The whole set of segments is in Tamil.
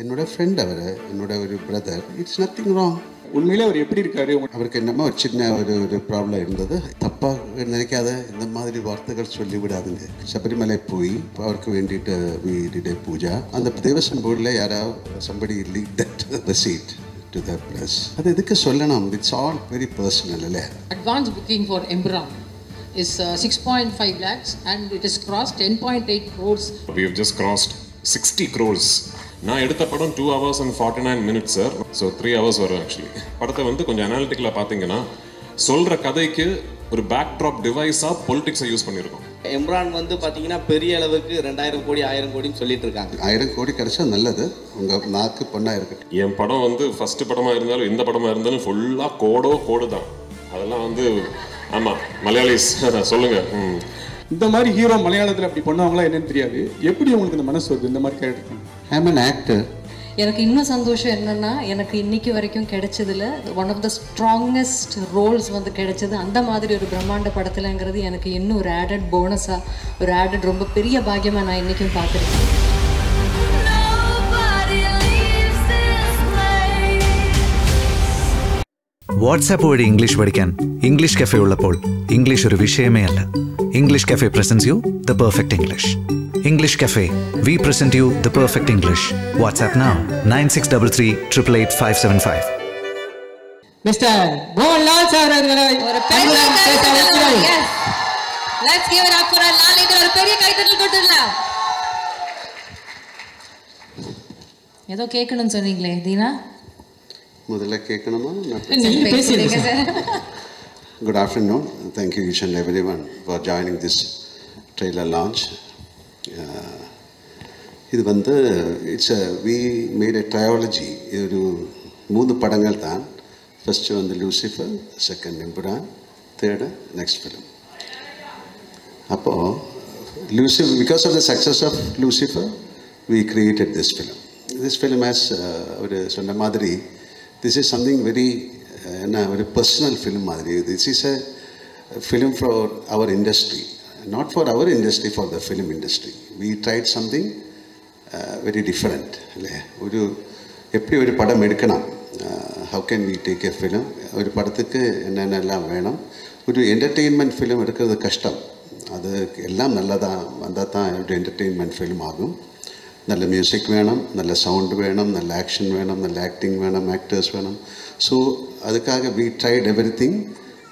என்னோட ஃப்ரெண்ட் அவர், என்னோட ஒரு பிரதர். It's nothing wrong. உண்மையிலே அவர் எப்படி இருக்காரு? அவருக்கு என்னமோ ஒரு சின்ன ஒரு ப்ராப்ளம் இருந்தது. தப்பாக நினைக்காத, இந்த மாதிரி வார்த்தைகள் சொல்லிவிடாதுங்க. சபரிமலை போய் அவருக்கு வேண்டிட்டு we did a பூஜா. அந்த தேவஸ்வம் போர்டில் யாராவது somebody lead that the seat to the press. அது எதுக்கு சொல்லணும்? இட்ஸ் ஆல் வெரி பர்சனல் இல்லை? Advance booking for Embram is 6.5 lakhs and it has crossed 10.8 crores. We have just crossed 60 crores. நான் எடுத்த படம் 2 hours and 49 minutes sir. So 3 hours வரும் ஆக்சுவலி. படத்தை வந்து கொஞ்சம் அனாலிட்டிக்கலாக பார்த்தீங்கன்னா சொல்கிற கதைக்கு ஒரு பேக் ட்ராப் டிவைஸாக பொலிட்டிக்ஸை யூஸ் பண்ணியிருக்கோம். எம்ரான் வந்து பார்த்தீங்கன்னா பெரிய அளவுக்கு 2000 கோடி 1000 கோடின்னு சொல்லிட்டு இருக்காங்க. 1000 கோடி கிடைச்சா நல்லது. உங்கள் நாக்கு பொண்ணாக இருக்கட்டும். என் படம் வந்து ஃபஸ்ட்டு படமாக இருந்தாலும் எந்த படமாக இருந்தாலும் ஃபுல்லாக கோடு தான். அதெல்லாம் வந்து ஆமாம் மலையாளிஸ் சொல்லுங்கள். இந்த மாதிரி ஹீரோ மலையாளத்தில் அப்படி பண்ணுவாங்களா என்னன்னு தெரியாது. எப்படி உங்களுக்கு இந்த மனசு வருது இந்த மாதிரி character? I am an actor. எனக்கு இன்னும் சந்தோஷம் என்னன்னா, எனக்கு இன்னைக்கு வரைக்கும் கிடைச்சதுல one of the strongest roles வந்து கிடைச்சது அந்த மாதிரி ஒரு பிரம்மாண்ட படத்துலங்கிறது எனக்கு இன்னும் ஒரு ஆடட் போனஸா, ஒரு ஆடட் ரொம்ப பெரிய பாக்கியமா நான் இன்னைக்கும் பார்க்குறேன். വാട്സാപ്പ് വഴി ഇംഗ്ലീഷ് പഠിക്കാൻ ഇംഗ്ലീഷ് കഫേ ഉള്ളപ്പോൾ ഇംഗ്ലീഷ് ഒരു വിഷയമേ അല്ല. English cafe presents you the perfect English. English cafe, we present you the perfect English. WhatsApp now 9633 888 575. Mr. Mohanlal sir அவர்களை ஒரு பெரிய கைத்தட்டல். Yes. Let's give it up for Lal. இது ஒரு பெரிய கைத்தட்டல் கொடுத்துடலாம். ஏதோ கேட்கணும்னு சொன்னீங்களே தீனா? முதல்ல கேட்கணுமா? நீங்க பேசுறீங்க sir. Good afternoon. Thank you each and everyone for joining this trailer launch. இது வந்து we made a trilogy. ஒரு 3 படங்கள் தான். ஃபர்ஸ்ட் வந்து Lucifer, second Empuraan, third next film. அப்போது Lucifer, because of the success of Lucifer we created this film. This film has ஒரு சொன்ன மாதிரி this is something very very personal film மாதிரி. This is a film for our industry, not for our industry, for the film industry. We tried something very different. ஒரு எப்படி ஒரு படம் எடுக்கணும், how can we take a film, ஒரு படத்துக்கு என்னென்னலாம் வேணும். ஒரு என்டர்டெயின்மெண்ட் ஃபிலிம் எடுக்கிறது கஷ்டம். அது எல்லாம் நல்லதாக வந்தால் தான் ஒரு என்டர்டெயின்மெண்ட் ஃபிலிம் ஆகும். நல்ல மியூசிக் வேணும், நல்ல சவுண்டு வேணும், நல்ல ஆக்ஷன் வேணும், நல்ல ஆக்டிங் வேணும், ஆக்டர்ஸ் வேணும். ஸோ அதுக்காக we tried everything.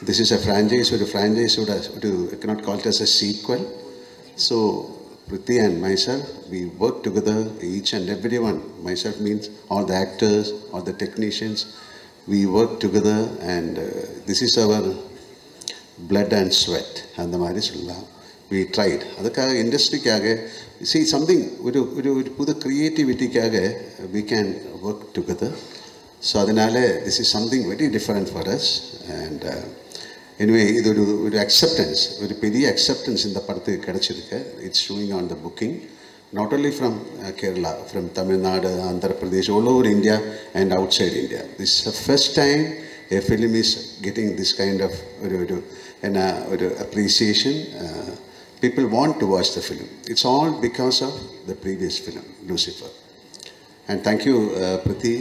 This is a franchise. ஒரு ஃப்ரான்ச்சைஸோட ஒரு I cannot call it as a sequel. So Priti and myself, we work together, each and everyone. Myself means all the actors, all the technicians. We work together and this is our blood and sweat. அந்த மாதிரி சொல்லலாம். We tried. அதுக்காக இண்டஸ்ட்ரிக்காக see something, ஒரு புது க்ரியேட்டிவிட்டிக்காக we can work together. So அதனால் this is something very different for us. And anyway, இது ஒரு acceptance, ஒரு பெரிய acceptance இந்த படத்துக்கு கிடச்சிருக்கு. It's showing on the booking, not only from Kerala, from Tamil Nadu, Andhra Pradesh, all over India and outside India. This is the first time a film is getting this kind of ஒரு appreciation. People want to watch the film. It's all because of the previous film, Lucifer. And thank you, Priti.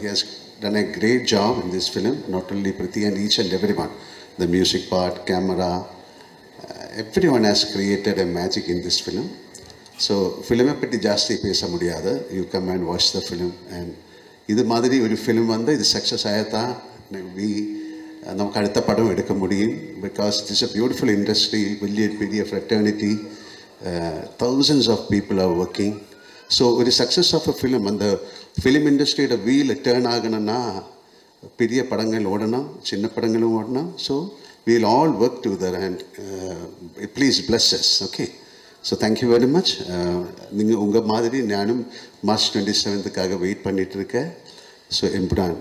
He has done a great job in this film. Not only Priti and each and everyone. The music part, camera, everyone has created a magic in this film. So, film பற்றி ஜாஸ்தி பேச முடியாது. You come and watch the film. And இது மாதிரி ஒரு film வந்து இது சக்ஸஸ் ஆகத்தான் நமக்கு அடுத்த படம் எடுக்க முடியும். Because it is a beautiful industry, பெரிய fraternity, thousands of people are working. So ஒரு சக்ஸஸ் ஆஃப் அ ஃபிலிம், அந்த ஃபிலிம் இண்டஸ்ட்ரியோட வீல் டேர்ன் ஆகணும்னா பெரிய படங்கள் ஓடணும், சின்ன படங்களும் ஓடணும். So we'll all work together and please bless us. Okay, so thank you very much. நீங்கள் உங்கள் மாதிரி நானும் மார்ச் 27th வெயிட் பண்ணிகிட்டு இருக்கேன். So Empuraan,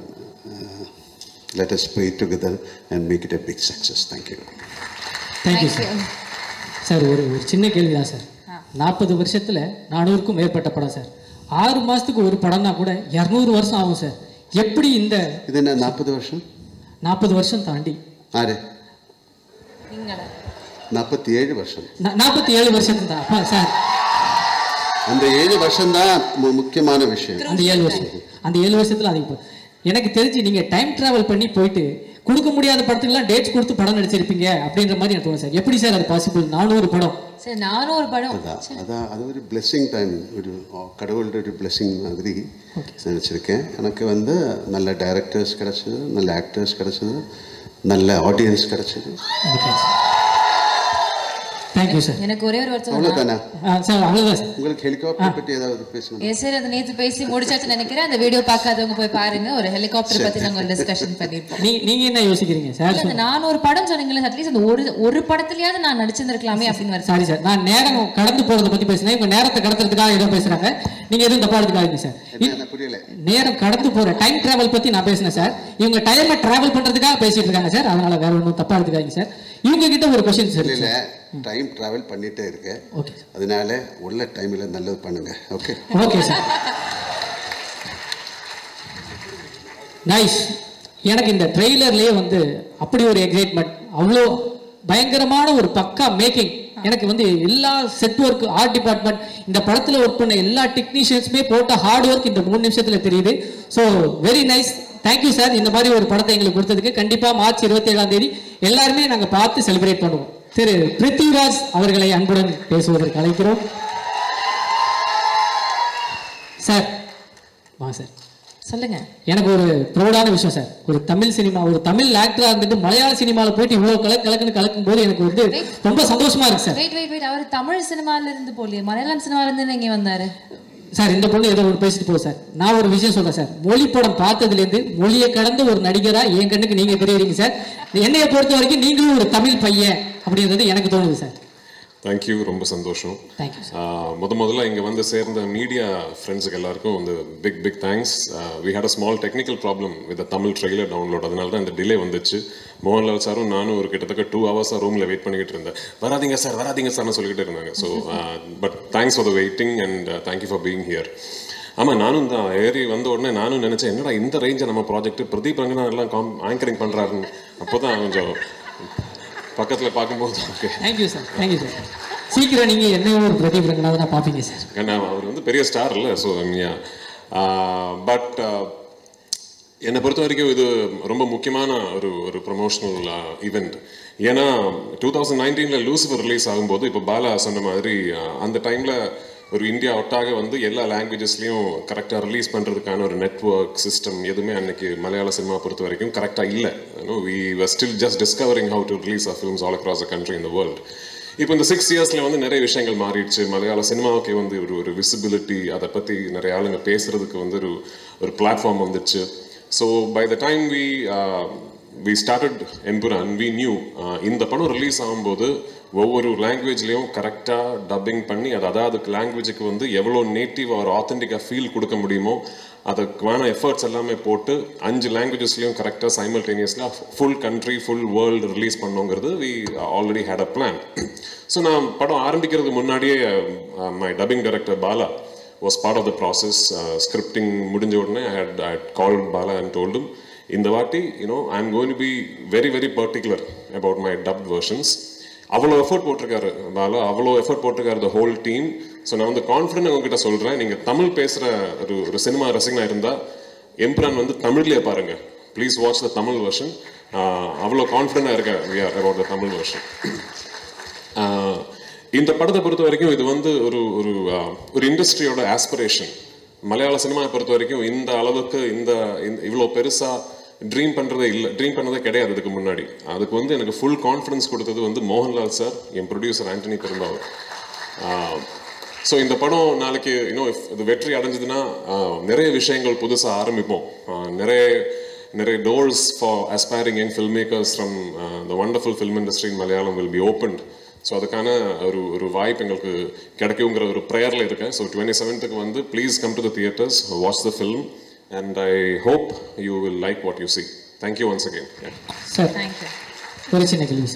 let us pray together and make it a big success. Thank you. Thank you sir. Sir ஒரு சின்ன கேள்வி தான் சார். 40 வருஷத்தில் 400க்கும் மேற்பட்ட படம் சார். 6 மாதத்துக்கு ஒரு படம்னா கூட 200 வருஷம் ஆகும் சார். எப்படி இந்த இது என்ன 40 வருஷம்? 40 வருஷம் தாண்டி ஆறு 47 வருஷம். 47 வருஷம் தான் சார். அந்த 7 வருஷம்தான் முக்கியமான விஷயம். அந்த 7 வருஷத்துல அது இப்போ எனக்கு தெரிஞ்சு நீங்க டைம் டிராவல் பண்ணி போயிட்டு கொடுக்க முடியாத படத்துக்குலாம் டேட்ஸ் கொடுத்து படம் நடிச்சிருப்பீங்க அப்படின்ற மாதிரி எனக்கு தோணும் சார். எப்படி சார் அது பாசிபிள்? 400 படம் சார், 400 படம் அதான் அது ஒரு பிளெஸிங் டைம், ஒரு கடவுளோட ஒரு பிளெஸிங் மாதிரி நினச்சிருக்கேன். எனக்கு வந்து நல்ல டைரக்டர்ஸ் கிடச்சிது, நல்ல ஆக்டர்ஸ் கிடச்சிது, நல்ல ஆடியன்ஸ் கிடச்சிது. Thank you sir. எனக்கு ஒரே ஒரு வார்த்தை அவ்வளோதானே சார்? அவ்வளோதான் சார். உங்களுக்கு ஹெலிகாப்டர் பற்றி ஏதாவது பேசணும்? எஸ் சார், அது நேற்று பேசி முடிச்சாச்சு நினைக்கிறேன். அந்த வீடியோ பார்க்காதவங்க போய் பாருங்க. ஒரு ஹெலிகாப்டர் பற்றி நாங்கள் டிஸ்கஷன் பண்ணியிருப்போம். நீங்க என்ன யோசிக்கிறீங்க சார்? அந்த 400 படம் சொன்னீங்களே, அட்லீஸ்ட் அந்த ஒரு படத்துலயாவது நான் நடிச்சிருந்திருக்கலாமே அப்படின்னு வர. சாரி சார், நான் நேரம் கடந்து போறதை பத்தி பேசுறேன். உங்க நேரத்தை கடத்துறதுக்காக ஏதோ பேசுறாங்க, நீங்க எதுவும் தப்பா எடுத்துக்காதீங்க சார். புரியல. நேரம் கடந்து போற டைம் டிராவல் பத்தி நான் பேசினேன் சார். இவங்க டைமை டிராவல் பண்றதுக்காக பேசிட்டு இருக்காங்க சார். அதனால வேற ஒன்றும் தப்பா எடுத்துக்காதீங்க சார். இவங்க கிட்ட ஒரு கொஸ்டின் சார். இல்ல, டைம் டிராவல் பண்ணிட்டே இருக்கேன். ஓகே, அதனால உள்ள டைம்ல நல்லது பண்ணுங்க. Okay okay sir. நைஸ். எனக்கு இந்த ட்ரெய்லர்லயே வந்து அப்படி ஒரு எக்ஸைட்மெண்ட், அவ்வளோ பயங்கரமான ஒரு பக்கா மேக்கிங். எனக்கு வந்து எல்லா செட் ஒர்க், ஆர்ட் டிபார்ட்மெண்ட், இந்த படத்தில் ஒர்க் பண்ண எல்லா டெக்னீஷியன்ஸுமே போட்ட ஹார்ட் ஒர்க் இந்த 3 நிமிஷத்துல தெரியுது. So very nice, thank you sir. இந்த மாதிரி ஒரு படத்தை எங்களுக்கு கொடுத்ததுக்கு. கண்டிப்பாக மார்ச் 27ஆம் தேதி எல்லாருமே நாங்கள் பார்த்து செலிப்ரேட் பண்ணுவோம். திரு பிருத்திவிராஜ் அவர்களை அன்புடன் பேசுவதற்கு அழைக்கிறோம் சார். வா சார். சொல்லுங்க. எனக்கு ஒரு ப்ரௌடான விஷயம் சார். ஒரு தமிழ் சினிமா, ஒரு தமிழ் ஆக்டரா இருந்துட்டு மலையாள சினிமாவில் போயிட்டு இவ்வளோ கலக்குன்னு கலக்கும் போது எனக்கு வந்து ரொம்ப சந்தோஷமா இருக்கு சார். வெயிட், அவர் தமிழ் சினிமால இருந்து போலியே, மலையாளம் சினிமால இருந்து நீங்க வந்தாரு சார். இந்த பொண்ணு ஏதோ ஒரு பேசிட்டு போகுது சார். நான் ஒரு விஷயம் சொல்றேன் சார். மொழி படம் பார்த்ததுலேருந்து மொழியை கடந்த ஒரு நடிகரா என் கண்ணுக்கு நீங்க தெரியுறீங்க சார். என்னைய பொறுத்த வரைக்கும் நீங்களும் ஒரு தமிழ் பையன் அப்படின்றது எனக்கு தோணுது சார். தேங்க்யூ, ரொம்ப சந்தோஷம். Thank you sir. முதல்ல இங்கே வந்து சேர்ந்த மீடியா ஃப்ரெண்ட்ஸுக்கு எல்லாருக்கும் வந்து big thanks. We had a small technical problem with Tamil trailer download. அதனால தான் இந்த டிலே வந்துச்சு. மோகன்லால் சாரும் நானும் ஒரு கிட்டத்தட்ட 2 hours ரூமில் வெயிட் பண்ணிக்கிட்டு இருந்தேன். வராதிங்க சார்னு சொல்லிக்கிட்டே இருந்தாங்க. So but thanks for the waiting and thank you for being here. ஆமாம், நானும் தான் ஏறி வந்த உடனே நானும் நினச்சேன், என்னடா இந்த ரேஞ்சை நம்ம ப்ராஜெக்ட் பிரதீப் ரங்கனா எல்லாம் ஆங்கரிங் பண்ணுறாருன்னு. அப்போ தான் கொஞ்சம் பக்கத்தில் பார்க்கும்போது okay. Thank you sir. Thank you sir. சீக்கிரம் நீங்கள் என்ன ஒரு பிரதீப் ரங்கநாதனா பார்ப்பீங்க சார். ஏன்னா அவர் வந்து பெரிய ஸ்டார் இல்லை. ஸோ பட் என்னை பொறுத்த வரைக்கும் இது ரொம்ப முக்கியமான ஒரு ப்ரொமோஷனல் ஈவெண்ட். ஏன்னா 2019 லூசிஃபர் ரிலீஸ் ஆகும்போது, இப்போ பாலா சொன்ன மாதிரி அந்த டைமில் ஒரு இந்தியா ஒட்டாக வந்து எல்லா லாங்குவேஜஸ்லையும் கரெக்டாக ரிலீஸ் பண்ணுறதுக்கான ஒரு நெட்வொர்க் சிஸ்டம் எதுவுமே அன்னைக்கு மலையாள சினிமா பொறுத்த வரைக்கும் கரெக்டாக இல்லை. We were still just discovering how to release our films all across the country in the world. இப்போ இந்த 6 yearsல வந்து நிறைய விஷயங்கள் மாறிடுச்சு. மலையாள சினிமாவுக்கு வந்து ஒரு விசிபிலிட்டி, அதை பற்றி நிறைய ஆளுங்க பேசுறதுக்கு வந்து ஒரு பிளாட்ஃபார்ம் வந்துச்சு. So by the time we started Empuraan, we knew இந்த படம் ரிலீஸ் ஆகும்போது ஒவ்வொரு லாங்குவேஜ்லேயும் கரெக்டாக டப்பிங் பண்ணி அதாவது லாங்குவேஜுக்கு வந்து எவ்வளோ நேட்டிவ் ஒரு ஆத்தென்டிக்காக ஃபீல் கொடுக்க முடியுமோ அதுக்கான எஃபர்ட்ஸ் எல்லாமே போட்டு 5 லாங்குவேஜஸ்லையும் கரெக்டாக சைமல்டேனியஸ்லாக full country full world release பண்ணோங்கிறது we already had a plan. So நான் படம் ஆரம்பிக்கிறதுக்கு முன்னாடியே my dubbing director Bala was part of the process. Scripting முடிஞ்ச உடனே ஐ had called Bala and told him, இந்த வாட்டி I'm going to be very very particular about my dubbed versions. அவ்வளோ எஃபர்ட் போட்டிருக்காரு பாலா, அவ்வளோ எஃபர்ட் போட்டிருக்காரு த ஹோல் டீம். ஸோ நான் வந்து கான்ஃபிடென்ட் உங்ககிட்ட சொல்கிறேன், நீங்கள் தமிழ் பேசுகிற ஒரு சினிமா ரசிகனாக இருந்தால் எம்புரான் வந்து தமிழ்லேயே பாருங்கள். Please watch the Tamil version. அவ்வளோ கான்ஃபிடென்ட்டாக இருக்கேன் we are about the Tamil version. இந்த படத்தை பொறுத்த வரைக்கும் இது வந்து ஒரு இண்டஸ்ட்ரியோட ஆஸ்பிரேஷன். மலையாள சினிமாவை பொறுத்த வரைக்கும் இந்த அளவுக்கு இவ்வளோ பெருசாக ட்ரீம் பண்ணதே கிடையாது இதுக்கு முன்னாடி. அதுக்கு வந்து எனக்கு ஃபுல் கான்ஃபிடன்ஸ் கொடுத்தது வந்து மோகன்லால் சார், என் ப்ரொடியூசர் ஆண்டனி பெரும்பாவூர். ஸோ இந்த படம் நாளைக்கு இது வெற்றி அடைஞ்சதுன்னா நிறைய விஷயங்கள் புதுசாக ஆரம்பிப்போம். நிறைய doors for aspiring young filmmakers from the wonderful film industry in Malayalam will be opened. So அதுக்கான ஒரு வாய்ப்பு எங்களுக்கு கிடைக்குங்கிற ஒரு ப்ரேயரில் இருக்கேன். ஸோ 27th வந்து please come to the theatres, watch the film and I hope you will like what you see. Thank you once again. Sir, thank you. ஒரு சின்ன கேள்வி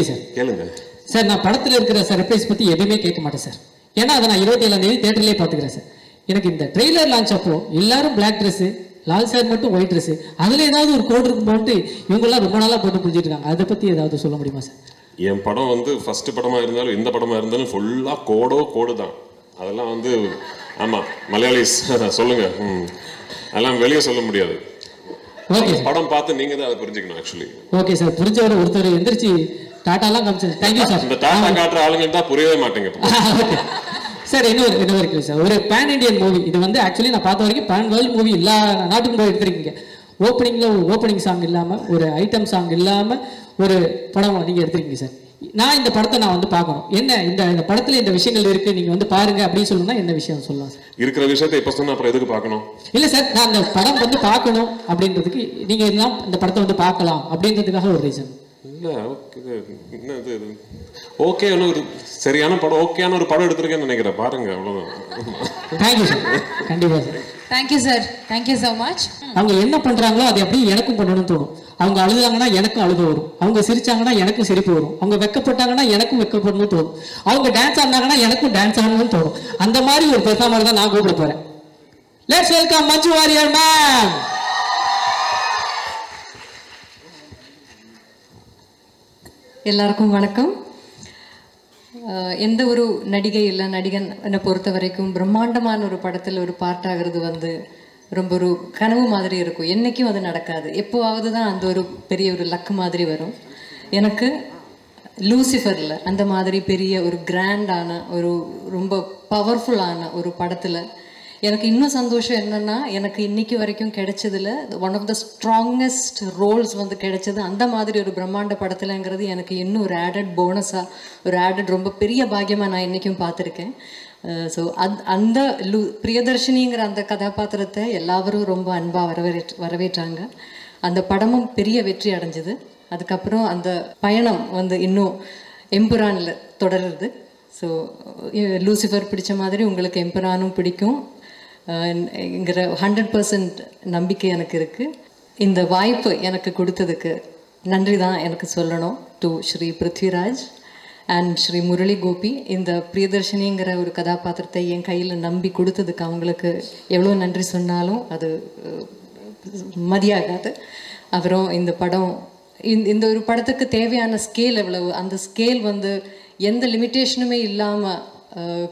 சார். கேளுங்க சார். நான் படத்தில் இருக்கிற சர்ப்ரைஸ் பற்றி எதுவுமே கேட்க மாட்டேன் சார். ஏன்னா அதை நான் 27ஆம் தேதி தேட்டர்லேயே பார்த்துக்கிறேன் சார். எனக்கு இந்த ட்ரெய்லர் லான்ச் அப்போ எல்லாரும் பிளாக் ட்ரெஸ்ஸு, லால் சார் மட்டும் ஒயிட் ட்ரெஸ்ஸு, அதில் ஏதாவது ஒரு கோட் இருக்கும் போட்டு இவங்கெல்லாம் ரொம்ப நாளாக போட்டு புரிஞ்சுட்டு இருக்காங்க. அதை பற்றி ஏதாவது சொல்ல முடியுமா சார்? என் படம் வந்து ஃபர்ஸ்ட் படமாக இருந்தாலும் எந்த படமாக இருந்தாலும் ஃபுல்லாக கோடு தான். அதெல்லாம் வந்து ஆமாம் மலையாளிஸ் சொல்லுங்கள். அதெல்லாம் வெளியே சொல்ல முடியாது. படம் பார்த்து நீங்கள் தான் அதை புரிஞ்சுக்கணும். ஆக்சுவலி ஓகே சார், புரிஞ்சவர் ஒருத்தர் எந்திரிச்சு டாட்டாலாம் காமிச்சாரு. Thank you sir. இந்த டாட்டா காட்டுற ஆளுங்க தான் புரியவே மாட்டேங்க சார். இன்னொரு இருக்கு சார், ஒரு பேன் இண்டியன் மூவி. இது வந்து ஆக்சுவலி நான் பார்த்த வரைக்கும் பேன் வேர்ல்டு மூவி எல்லா நாட்டுக்கும் போய் எடுத்திருக்கீங்க. ஓப்பனிங்கில் ஒரு ஓப்பனிங் சாங் இல்லாமல், ஒரு ஐட்டம் சாங் இல்லாமல் ஒரு படம் நீங்கள் எடுத்திருக்கீங்க சார். நான் இந்த படத்தை நான் வந்து பார்க்கணும், என்ன இந்த படத்தில் இந்த விஷயங்கள் இருக்குது, நீங்கள் வந்து பாருங்க அப்படின்னு சொல்லணும்னா என்ன விஷயம் சொல்லலாம் சார்? இருக்கிற விஷயத்தை இப்போ சொன்னால் அப்புறம் எதுக்கு பார்க்கணும்? இல்லை சார், நான் அந்த படம் வந்து பார்க்கணும் அப்படின்றதுக்கு நீங்கள் எல்லாம் இந்த படத்தை வந்து பார்க்கலாம் அப்படின்றதுக்காக ஒரு ரீசன். இல்லை என்ன இது ஓகே, ஒரு சரியான படம், ஓகேயான ஒரு படம் எடுத்திருக்கேன்னு நினைக்கிறேன். பாருங்க, அவ்வளோதான். Thank you sir. கண்டிப்பாக sir. Thank you sir. Thank you so much. அவங்க என்ன பண்ணுறாங்களோ அது அப்படியே எனக்கும் பண்ணணும்னு தோணும். அவங்க அழுதாங்கன்னா எனக்கும் அழுது வரும். அவங்க சிரிச்சாங்கன்னா எனக்கும் சிரிப்பு வரும். அவங்க வெக்கப்பட்டாங்கன்னா எனக்கும் வெக்கப்படணும்னு தோணும். அவங்க டான்ஸ் ஆடினாங்கன்னா எனக்கும் டான்ஸ் ஆடணும்னு தோணும். அந்த மாதிரி ஒரு பெர்ஃபார்மர் தான் நான் கூப்பிட போகிறேன். Let's welcome Manju Warrier ma'am. எல்லாருக்கும் வணக்கம். எந்த ஒரு நடிகை இல்லை நடிகன் என்னை பொறுத்த வரைக்கும் பிரம்மாண்டமான ஒரு படத்தில் ஒரு பார்ட் ஆகிறது வந்து ரொம்ப ஒரு கனவு மாதிரி இருக்கும். என்றைக்கும் அது நடக்காது. எப்போவாவது தான் அந்த ஒரு பெரிய ஒரு லக்கு மாதிரி வரும். எனக்கு லூசிஃபரில் அந்த மாதிரி பெரிய ஒரு கிராண்டான ஒரு ரொம்ப பவர்ஃபுல்லான ஒரு படத்தில் எனக்கு இன்னும் சந்தோஷம் என்னென்னா, எனக்கு இன்னைக்கு வரைக்கும் கிடைச்சதில் one of the strongest roles வந்து கிடைச்சது அந்த மாதிரி ஒரு பிரம்மாண்ட படத்தில்ங்கிறது எனக்கு இன்னும் ஒரு ஆடட் போனஸாக, ஒரு ஆடட் ரொம்ப பெரிய பாக்கியமாக நான் இன்றைக்கும் பார்த்துருக்கேன். ஸோ அந்த பிரியதர்ஷினிங்கிற அந்த கதாபாத்திரத்தை எல்லாரும் ரொம்ப அன்பாக வரவேற்றாங்க. அந்த படமும் பெரிய வெற்றி அடைஞ்சிது. அதுக்கப்புறம் அந்த பயணம் வந்து இன்னும் எம்புரானில் தொடருது. ஸோ லூசிஃபர் பிடிச்ச மாதிரி உங்களுக்கு எம்புரானும் பிடிக்கும் ங்கிற 100% நம்பிக்கை எனக்கு இருக்குது. இந்த வாய்ப்பு எனக்கு கொடுத்ததுக்கு நன்றி தான் எனக்கு சொல்லணும் டு ஸ்ரீ பிருத்விராஜ் அண்ட் ஸ்ரீ முரளி கோபி. இந்த பிரியதர்ஷினிங்கிற ஒரு கதாபாத்திரத்தை என் கையில் நம்பி கொடுத்ததுக்கு அவங்களுக்கு எவ்வளோ நன்றி சொன்னாலும் அது மதியாகாது. அப்புறம் இந்த படம் இந்த ஒரு படத்துக்கு தேவையான ஸ்கேல் எவ்வளவு, அந்த ஸ்கேல் வந்து எந்த லிமிட்டேஷனுமே இல்லாமல்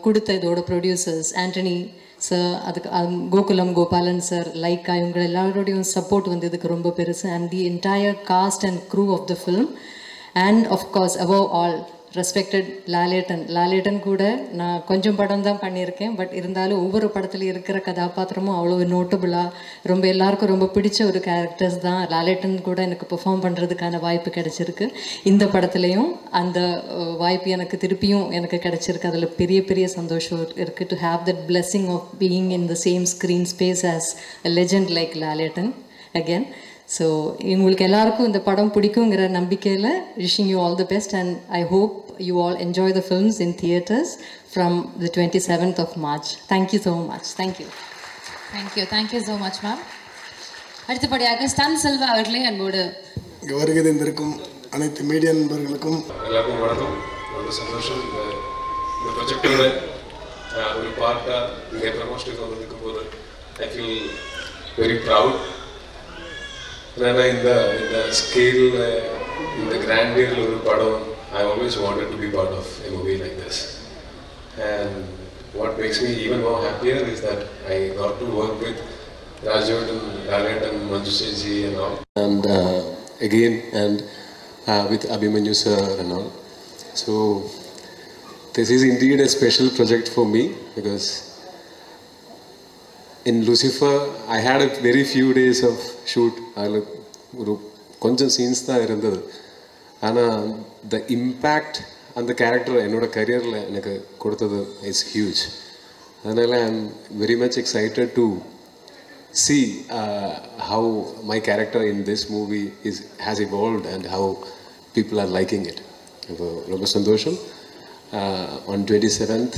கொடுத்த இதோட ப்ரொடியூசர்ஸ் ஆண்டனி சார், அதுக்கு கோகுலம் கோபாலன் சார், லைக்கா, இவங்க எல்லாரோடையும் சப்போர்ட் வந்து இதுக்கு ரொம்ப பெருசு. And the entire cast and crew of the film and of course above all respected Lalettan கூட நான் கொஞ்சம் படம் தான் பண்ணியிருக்கேன். பட் இருந்தாலும் ஒவ்வொரு படத்தில் இருக்கிற கதாபாத்திரமும் அவ்வளோ நோட்டபுளாக ரொம்ப எல்லாருக்கும் ரொம்ப பிடிச்ச ஒரு கேரக்டர்ஸ் தான். லாலேட்டன் கூட எனக்கு பெர்ஃபார்ம் பண்ணுறதுக்கான வாய்ப்பு கிடைச்சிருக்கு. இந்த படத்துலையும் அந்த வாய்ப்பு எனக்கு திருப்பியும் எனக்கு கிடைச்சிருக்கு. அதில் பெரிய பெரிய சந்தோஷம் இருக்குது. To have that blessing of being in the same screen space as a legend like Lalettan again. So உங்களுக்கு எல்லாருக்கும் இந்த படம் பிடிக்குங்கிற நம்பிக்கையில் wishing you all the best and I hope you all enjoy the films in theatres from the 27th of March. Thank you so much. Thank you. Thank you so much ma'am. அடுத்தபடியாக ஸ்டன் செல்வா அவர்களே அன்போடு இங்கே வருகை தந்திருக்கும் அனைத்து மீடியா நண்பர்களுக்கும் எல்லாருக்கும் வணக்கம். ரொம்ப சந்தோஷம் இந்த ப்ரொஜெக்டோட ஒரு பார்ட்டாக இங்கே ப்ரமோஷனுக்கு வந்திருக்கும் போது ஐ ஃபீல் வெரி ப்ரவுட். ஏன்னா இந்த ஸ்கேலில் இந்த கிராண்டியரில் ஒரு படம் I always wanted to be part of a movie like this. And what makes me even more happier is that I got to work with Raju and Lalit and Manju Ji and all. And again, and with Abhimanyu sir and all. So this is indeed a special project for me because in Lucifer, I had a very few days of shoot. கொஞ்சம் சீன்ஸ் தான் இருந்தது. ஆனால் த இம்பேக்ட் அந்த கேரக்டர் என்னோட கரியரில் எனக்கு கொடுத்தது இஸ் ஹியூஜ். அதனால் I am very much excited to see how my character in this movie has evolved and how people are liking it. ரொம்ப சந்தோஷம். On 27th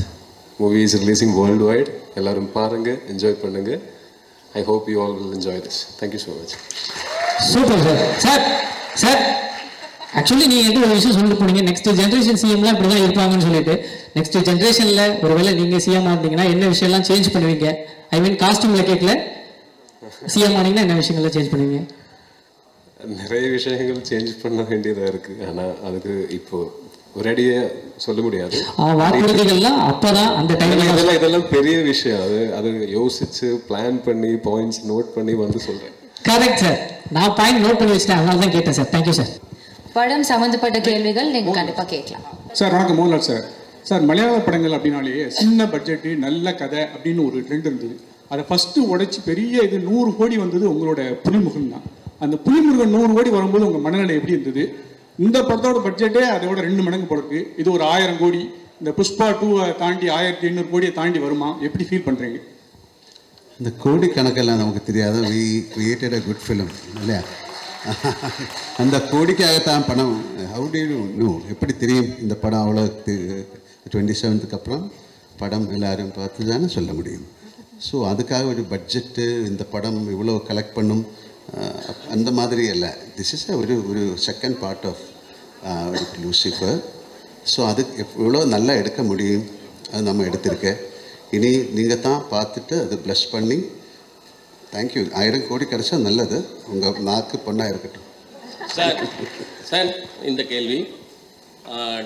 movie is releasing worldwide. எல்லாரும் பாருங்க, என்ஜாய் பண்ணுங்க. I hope you all will enjoy this. Thank you so much. Super sir. Sir actually நீங்கள் எந்த ஒரு விஷயம் சொல்லிட்டு போனீங்க, நெக்ஸ்ட் ஜென்ரேஷன் சிஎம்லாம் இப்படி தான் இருப்பாங்கன்னு சொல்லிட்டு. நெக்ஸ்ட் ஜென்ரேஷனில் ஒருவேளை நீங்கள் சிஎம் ஆனீங்கன்னா என்ன விஷயம்லாம் சேஞ்ச் பண்ணுவீங்க? ஐ மீன் காஸ்டியூமில் கேட்கல, சிஎம் ஆனீங்கன்னா என்ன விஷயங்கள்லாம் சேஞ்ச் பண்ணுவீங்க? நிறைய விஷயங்கள் சேஞ்ச் பண்ண வேண்டியதாக இருக்குது. ஆனால் அதுக்கு இப்போ ஒரேடியாக சொல்ல முடியாது. வாக்குறுதிகள்லாம் அப்பதான் அந்த டைம்ல இதெல்லாம் பெரிய விஷயம். அது யோசிச்சு பிளான் பண்ணி பாயிண்ட்ஸ் நோட் பண்ணி வந்து சொல்கிறேன். கரெக்ட் சார், நான் பாயிண்ட் நோட் பண்ணி வச்சிட்டேன், அதனால தான் கேட்டேன் சார். Thank you sir. படம் சம்பந்தப்பட்ட கேள்விகள் நீங்கள் கண்டிப்பாக கேட்கலாம். சார் வணக்கம் மோகன்லால் சார். சார் மலையாள படங்கள் அப்படின்னாலே சின்ன பட்ஜெட்டு நல்ல கதை அப்படின்னு ஒரு ட்ரெண்ட் இருந்தது. அதை ஃபஸ்ட்டு உடைச்சி பெரிய இது 100 கோடி வந்தது உங்களோட புலிமுருகன் தான். அந்த புலிமுருகன் 100 கோடி வரும்போது உங்கள் மனநிலை எப்படி இருந்தது? இந்த படத்தோட பட்ஜெட்டே அதோட 2 மடங்கு போடுறது. இது ஒரு 1000 கோடி, இந்த புஷ்பா 2 தாண்டி 1500 கோடியை தாண்டி வருமா? எப்படி ஃபீல் பண்ணுறீங்க? இந்த கோடி கணக்கெல்லாம் நமக்கு தெரியாத. We created a good film இல்லையா? அந்த கோடிக்காகத்தான் படம். How do you know? எப்படி தெரியும் இந்த படம் அவ்வளோ 27க்கு அப்புறம் படம் எல்லாரும் பார்த்து தானே சொல்ல முடியும். ஸோ அதுக்காக ஒரு பட்ஜெட்டு இந்த படம் இவ்வளோ கலெக்ட் பண்ணும் அந்த மாதிரி இல்லை. திஸ் இஸ் ஒரு second part of Lucifer. So அது எவ்வளோ நல்லா எடுக்க முடியும் அது நம்ம எடுத்திருக்கேன். இனி நீங்கள் தான் பார்த்துட்டு அது ப்ளஸ் பண்ணி தேங்க்யூ. 1000 கோடி கிடைச்சா நல்லது. உங்கள் நாக்கு பொண்ணாக இருக்கட்டும். சார் இந்த கேள்வி,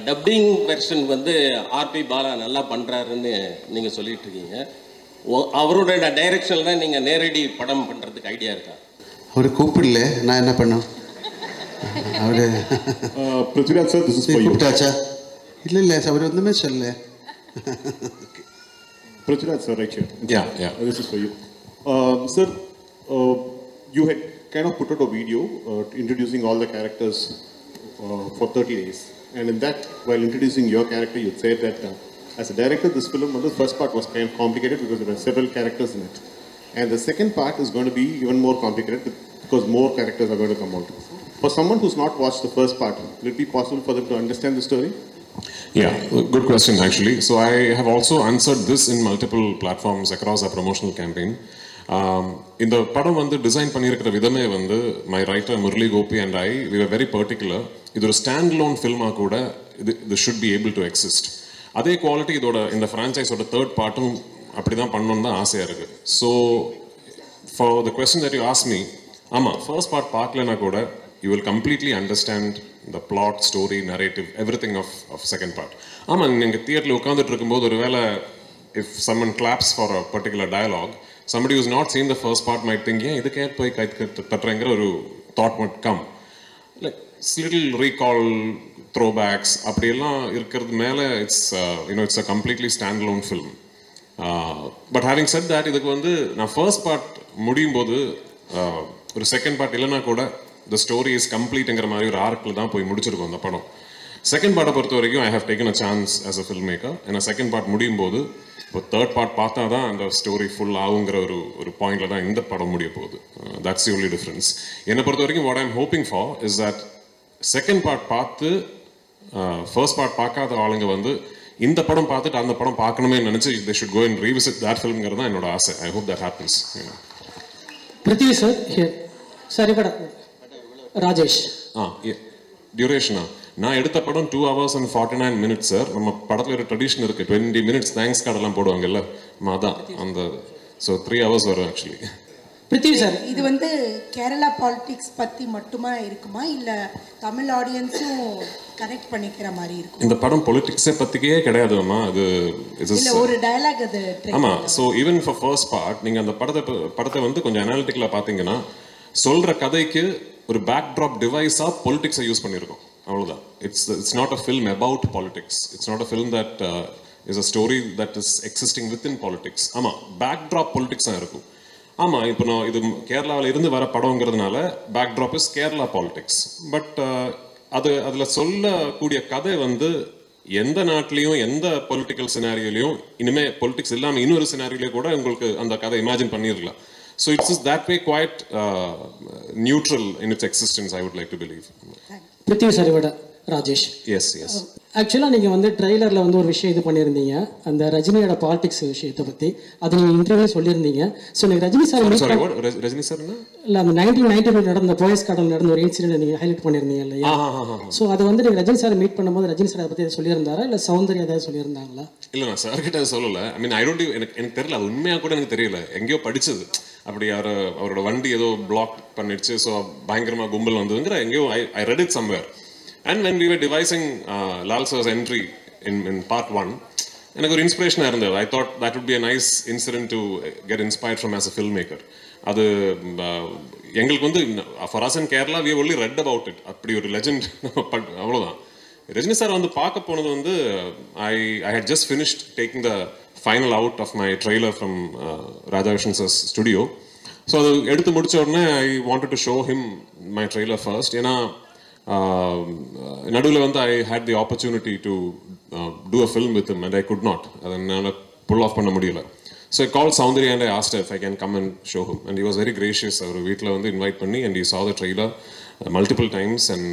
டப்பிங் வெர்ஷன் வந்து ஆர்பி பாலா நல்லா பண்ணுறாருன்னு நீங்கள் சொல்லிட்டு இருக்கீங்க. அவரோட டைரக்ஷனில் தான் நீங்கள் நேரடி படம் பண்ணுறதுக்கு ஐடியா இருக்கா? அவர் கூப்பிடல, நான் என்ன பண்ணோம்? அவர் பிருத்விராஜ் சார் கூப்பிட்டாச்சா? இல்லை சார், அவர் ஒன்றுமே சொல்லல. Prithviraj sir, right here. Yeah. This is for you. Sir, you had kind of put out a video introducing all the characters for 30 days. And in that, while introducing your character, you said that as a director, this film, the first part was kind of complicated because there were several characters in it. And the second part is going to be even more complicated because more characters are going to come out. For someone who's not watched the first part, will it be possible for them to understand the story? Yeah, good question actually. So I have also answered this in multiple platforms across our promotional campaign. இந்த படம் வந்து டிசைன் பண்ணியிருக்கிற விதமே வந்து my writer Murali Gopy and I we are very particular. இது ஒரு ஸ்டாண்ட் லோன் ஃபில்மாக கூட இது should be able to exist. அதே குவாலிட்டி இதோட இந்த ஃப்ரான்ச்சைஸோட தேர்ட் பார்ட்டும் அப்படி தான் பண்ணணும்னு தான் ஆசையாக இருக்குது. So for the question that you ask me, ஆமாம் ஃபர்ஸ்ட் பார்ட் பார்க்கலனா கூட you will completely understand the plot, story, narrative, everything of second part. ஆமாம், நீங்கள் தியேட்டரில் உட்காந்துட்டு இருக்கும்போது ஒரு வேளை if someone claps for a particular dialogue, somebody who's not seen the first part might think, ஏன் இதுக்கே போய் கை தட்டுறங்கிற ஒரு thought might come. Like little recall, throwbacks அப்படியெல்லாம் இருக்கிறது மேலே it's a completely standalone film. But having said that, இதுக்கு வந்து நான் ஃபர்ஸ்ட் பார்ட் முடியும் போது ஒரு செகண்ட் பார்ட் இல்லைனா கூட the story is complete-ங்கிற மாதிரி ஒரு ஆர்க்கில் தான் போய் முடிச்சிருக்கோம் அந்த படம். செகண்ட் பார்ட்டை பொறுத்த வரைக்கும் I have taken a chance as a filmmaker. ஏன்னா செகண்ட் பார்ட் முடியும் போது இப்போ தேர்ட் பார்ட் பார்த்தா தான் அந்த ஸ்டோரி ஃபுல் ஆகுங்கிற ஒரு பாயிண்டில் தான் இந்த படம் முடிய போகுது. That's the only difference. என்னை பொறுத்த வரைக்கும் what I'm hoping for is that second part பார்த்து ஃபர்ஸ்ட் பார்ட் பார்க்காத ஆளுங்க வந்து இந்த படம் பார்த்துட்டு அந்த படம் பார்க்கணுமே நினச்சி they should go and revisit that film-ங்கிறது தான் என்னோட ஆசை. I hope that happens. Prithvi sir here. சரி படம் ராஜேஷ். டியூரேஷனா நான் எடுத்த படம் 2 hours and 49 minutes சார். நம்ம படத்தில் ஒரு ட்ரெடிஷன் இருக்குது, 20 minutes தேங்க்ஸ் கார்டெல்லாம் போடுவாங்கல்ல, அதான் அந்த. ஸோ 3 hours வரும் ஆக்சுவலி. பிருத்வி சார், இது வந்து கேரளா பாலிடிக்ஸ் பற்றி மட்டுமா இருக்குமா இல்லை தமிழ் ஆடியன்ஸும் கனெக்ட் பண்ணிக்கிற மாதிரி இருக்கும்? இந்த படம் பொலிட்டிக்ஸை பற்றிக்கே கிடையாதுமா, அது ஒரு டயலாக் அது. ஆமாம். So even for first part நீங்கள் அந்த படத்தை வந்து கொஞ்சம் அனாலிட்டிக்கலாக பார்த்தீங்கன்னா சொல்கிற கதைக்கு ஒரு பேக்ட்ராப் டிவைஸாக பொலிட்டிக்ஸை யூஸ் பண்ணியிருக்கோம், அவ்வளோதான். It's not a film about politics. It's not a film that is a story that is existing within politics. ஆமாம், பேக்ட்ராப் பொலிட்டிக்ஸாக இருக்கும். ஆமாம், இப்போ நான் இது கேரளாவில் இருந்து வர படங்கிறதுனால backdrop is Kerala politics. But அதில் சொல்லக்கூடிய கதை வந்து எந்த நாட்டிலையும் எந்த பொலிட்டிக்கல் சினாரியோலையும் இனிமேல் பொலிட்டிக்ஸ் இல்லாமல் இன்னொரு சினாரியோலையும் கூட உங்களுக்கு அந்த கதை இமேஜின் பண்ணிடலாம். So it's that way quite neutral in its existence, I would like to believe. Prithvi sir Rajesh. Yes. ஆக்சுவலாக நீங்கள் வந்து ட்ரெய்லரில் வந்து ஒரு விஷயம் இது பண்ணியிருந்தீங்க, அந்த ரஜினியோட பாலிடிக்ஸ் விஷயத்தை பற்றி. அது நீங்கள் இன்டர்வியூ சொல்லியிருந்தீங்க. ஸோ நீங்கள் ரஜினி சார் ரஜினி சார் இல்லை அந்த 1990 நடந்த போயஸ் கார்டன் நடந்த ஒரு இன்சிடென்ட் நீங்கள் ஹைலைட் பண்ணியிருந்தீங்க இல்லையா? ஸோ அதை வந்து நீங்கள் ரஜினி சார் மீட் பண்ணும்போது ரஜினி சார் அதை பற்றி சொல்லியிருந்தாரா இல்லை சௌந்தர்யா ஏதாவது சொல்லியிருந்தாங்களா? இல்லை, நான் சார் கிட்ட சொல்லலை. ஐ மீன் எனக்கு தெரியல, அது உண்மையாக கூட எனக்கு தெரியல, எங்கேயோ படிச்சது. அப்படி அவரோட வண்டி ஏதோ பிளாக் பண்ணிடுச்சு, ஸோ பயங்கரமாக கும்பல் வந்ததுங்கிற எங்கேயோ I read it somewhere. And when we were devising Lal sir's entry in part 1, எனக்கு ஒரு இன்ஸ்பிரேஷனாக இருந்தது. I thought that would be a nice incident to get inspired from as a film maker. அது எங்களுக்கு வந்து for us in Kerala we only read about it. அப்படி ஒரு லெஜெண்ட் அவ்வளோதான். ரஜினி சார் வந்து பார்க்க போனது வந்து I had just finished taking the final out of my trailer from Raja vision sir's studio. So அது எடுத்து முடிச்ச உடனே I wanted to show him my trailer first. ஏன்னா நடுவில் வந்து I had the opportunity to do a film with him and I could not, அதை என்னால் புல் ஆஃப் பண்ண முடியல. So I call Soundarya and I asked if I can come and show him and he was very gracious. அவர் வீட்டில் வந்து இன்வைட் பண்ணி and he saw the trailer multiple times and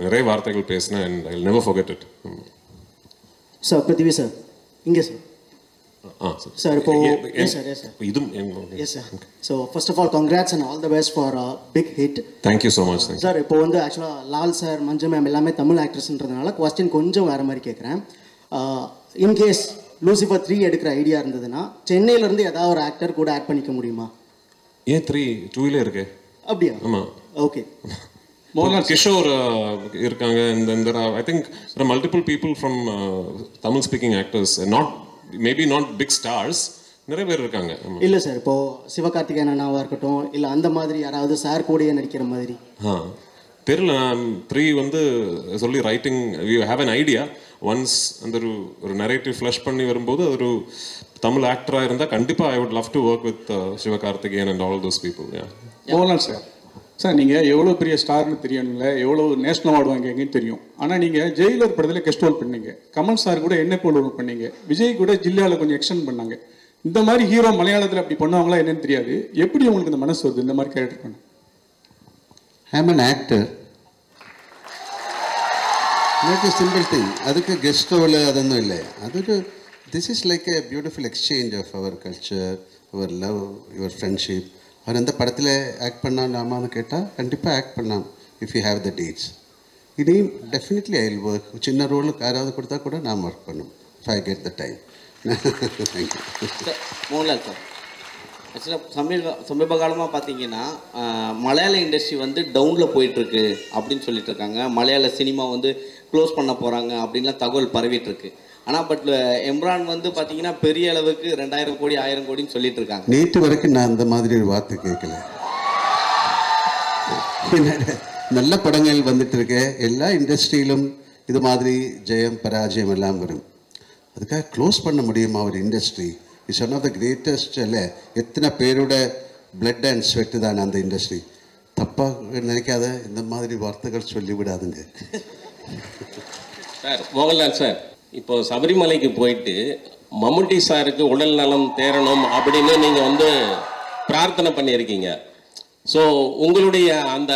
நிறைய வார்த்தைகள் பேசினேன் and I'll never forget it. Sir Prithvi sir இங்கே சார். சார் இப்போ எஸ் சார் இதும் yes sir. So first of all congrats and all the best for big hit. Thank you so much. Sir இப்போ வந்து ஆக்சுவலாக லால் சார், மஞ்சு மேம் எல்லாமே தமிழ் ஆக்ட்ரஸ்ன்றதுனால கொஸ்டின் கொஞ்சம் வேறு மாதிரி கேட்குறேன். இன்கேஸ் லூசிஃபர் 3 எடுக்கிற ஐடியா இருந்ததுன்னா சென்னையிலேருந்து ஏதாவது ஒரு ஆக்டர் கூட ஆட் பண்ணிக்க முடியுமா? ஏன் 2 இருக்கு? அப்படியா? ஆமாம். ஓகே. கிஷோர் இருக்காங்க. I think there are multiple people from Tamil speaking actors, maybe not big stars, நிறைய பேர் இருக்காங்க. இல்ல சார், இப்போ சிவகார்த்திகேயன் அண்ணாவா இருக்கட்டும், இல்ல அந்த மாதிரி யாராவது சார் கூடயே நடிக்கிற மாதிரி தெரியல. 3 வந்து சொல்லி writing we have an idea. once அந்த ஒரு நரேட்டிவ் ஃப்ளஷ் பண்ணி வரும்போது ஒரு தமிழ் ஆக்டரா இருந்தா கண்டிப்பா I would love to work with Sivakarthikeyan and all those people. போலாம் சார். சார் நீங்கள் எவ்வளோ பெரிய ஸ்டார்னு தெரியணும்ல, எவ்வளோ நேஷனல் அவார்டு வாங்கிங்கன்னு தெரியும். ஆனால் நீங்கள் ஜெயிலர் படத்தில் கெஸ்ட் ரோல் பண்ணீங்க, கமல் சார் கூட என்ன போல் ரோல் பண்ணீங்க, விஜய் கூட ஜில்லாவில் கொஞ்சம் எக்ஸ்டெண்ட் பண்ணாங்க. இந்த மாதிரி ஹீரோ மலையாளத்தில் அப்படி பண்ணுவாங்களா என்னன்னு தெரியாது. எப்படி உங்களுக்கு இந்த மனசு வருது இந்த மாதிரி கேரக்டர் பண்ண? ஐ am an actor. not a simple thing. அதுக்கு கெஸ்ட் ரோல் அதொന്നും இல்லை. அതൊരു this is like a beautiful exchange of our culture, our love, your friendship. அவர் எந்த படத்தில் ஆக்ட் பண்ணலாமான்னு கேட்டால் கண்டிப்பாக ஆக்ட் பண்ணலாம் if you have the dates. இதையும் டெஃபினெட்லி ஐ வில் ஒர்க். சின்ன ரோலுக்கு யாராவது கொடுத்தா கூட நான் ஒர்க் பண்ணும் if I get the time. Thank you. Mohanlal sir, ஆக்சுவலாக சமீப காலமாக பார்த்தீங்கன்னா மலையாள இண்டஸ்ட்ரி வந்து டவுனில் போயிட்டுருக்கு அப்படின்னு சொல்லிட்டு இருக்காங்க. மலையாள சினிமா வந்து க்ளோஸ் பண்ண போகிறாங்க அப்படின்லாம் தகவல் பரவிட்டுருக்கு. ஆனால் பட் எம்ரான் வந்து பார்த்தீங்கன்னா பெரிய அளவுக்கு 2000 கோடி 1000 கோடின்னு சொல்லிட்டு இருக்காங்க. நேற்று வரைக்கும் நான் அந்த மாதிரி ஒரு வார்த்தை கேட்கல. நல்ல படங்கள் வந்துட்டு இருக்கு. எல்லா இண்டஸ்ட்ரியிலும் இது மாதிரி ஜெயம் பராஜயம் எல்லாம் வரும். அதுக்காக க்ளோஸ் பண்ண முடியுமா ஒரு industry? It's one of the greatest. இல்லை, எத்தனை பேரோட பிளட் அண்ட் ஸ்வெட்டு தான் அந்த இண்டஸ்ட்ரி. தப்பாக நினைக்காத இந்த மாதிரி வார்த்தைகள் சொல்லிவிடாதுங்க. சார் மோகன்லால் சார், இப்போ சபரிமலைக்கு போயிட்டு மம்முட்டி சாருக்கு உடல் நலம் தேரணும் அப்படின்னு நீங்கள் வந்து பிரார்த்தனை பண்ணியிருக்கீங்க. ஸோ உங்களுடைய அந்த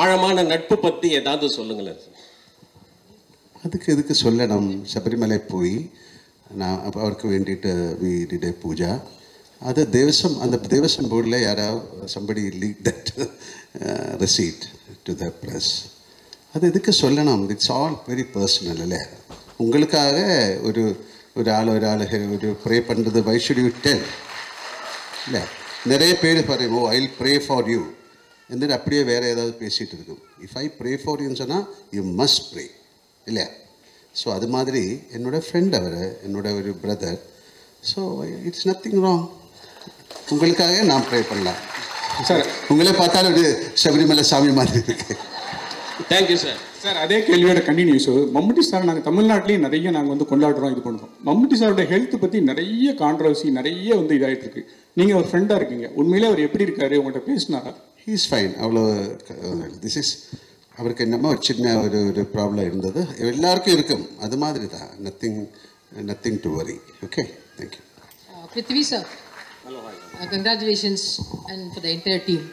ஆழமான நட்பு பற்றி ஏதாவது சொல்லுங்களேன். அதுக்கு எதுக்கு சொல்லணும்? சபரிமலை போய் நான் அவருக்கு வேண்டிட்டு வி டிட் எ பூஜா. அது தேவசம், அந்த தேவசம் போர்டில் யாராவது somebody leak that receipt to the press. அது எதுக்கு சொல்லணும்? It's all very personal. இல்லை, உங்களுக்காக ஒரு ப்ரே பண்ணுறது வை ஷுட் யூ டெல்? இல்லை, நிறைய பேர் பாருங்க, I will pray for you என்று அப்படியே வேறு ஏதாவது பேசிகிட்டு இருக்கும். இஃப் ஐ ப்ரே ஃபார் யூன்னு சொன்னால் யூ மஸ்ட் ப்ரே, இல்லையா? ஸோ அது மாதிரி என்னோட ஃப்ரெண்ட் அவர், என்னோட ஒரு brother. So it's nothing wrong. உங்களுக்காக நான் ப்ரே பண்ணலாம். சார் உங்களே பார்த்தாலும் ஒரு சபரிமலை சாமி மாதிரி இருக்கு. Thank you sir. சார் அதே கேள்வியோட கண்டினியூஸ். மம்முட்டி சார் நாங்கள் தமிழ்நாட்டிலேயே நிறைய நாங்கள் வந்து கொண்டாடுறோம், இது பண்ணுறோம். மம்முட்டி சாரோட ஹெல்த் பற்றி நிறைய கான்ட்ரவர்சி நிறைய வந்து இதாகிட்டு இருக்கு. நீங்கள் ஒரு ஃப்ரெண்டாக இருக்கீங்க, உண்மையிலே அவர் எப்படி இருக்காரு, உங்கள்கிட்ட பேசினாரா? He is fine. அவ்வளோ திஸ் இஸ் அவருக்கு என்னமோ ஒரு சின்ன ஒரு ப்ராப்ளம் இருந்தது, எல்லாருக்கும் இருக்கும், அது மாதிரி தான். Nothing to worry. Okay, thank you. Prithvi sir, congratulations and for the entire team.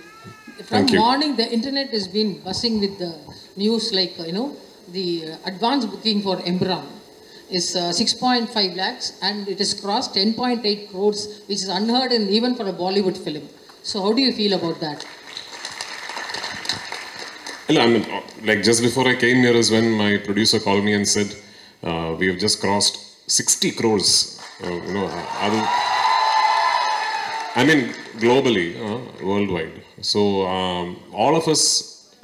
From morning, the internet has been buzzing with the news like, the advance booking for Embran is 6.5 lakhs and it has crossed 10.8 crores, which is unheard in even for a Bollywood film. So how do you feel about that? I mean, like just before I came here is when my producer called me and said, we have just crossed 60 crores. I mean, globally, worldwide. So all of us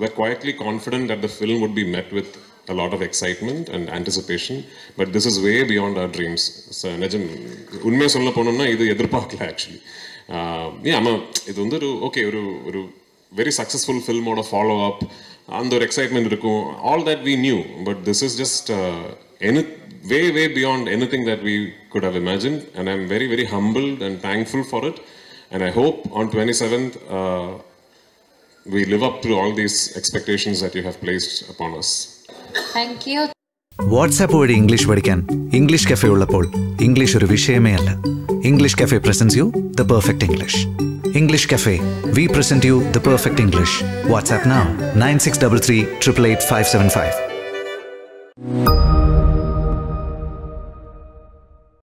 were quietly confident that the film would be met with a lot of excitement and anticipation, but this is way beyond our dreams. So, நிஜம் உண்மையாக சொல்ல போனோம்னா இது எதிர்பார்க்கல ஆக்சுவலி. ஆமாம், இது வந்து ஓகே ஒரு வெரி சக்ஸஸ்ஃபுல் ஃபில்மோட ஃபாலோ அப், அந்த ஒரு எக்ஸைட்மெண்ட் இருக்கும், all that we knew, but this is just way beyond anything that we could have imagined, and I'm very, very humbled and thankful for it, and I hope on 27th we live up to all these expectations that you have placed upon us. Thank you. WhatsApp വഴി ഇംഗ്ലീഷ് പഠിക്കാൻ ഇംഗ്ലീഷ് കഫേ ഉള്ളപ്പോൾ ഇംഗ്ലീഷ് ഒരു വിഷയമേ അല്ല. English cafe presents you the perfect English. English cafe, we present you the perfect English. WhatsApp now 9633 888 575.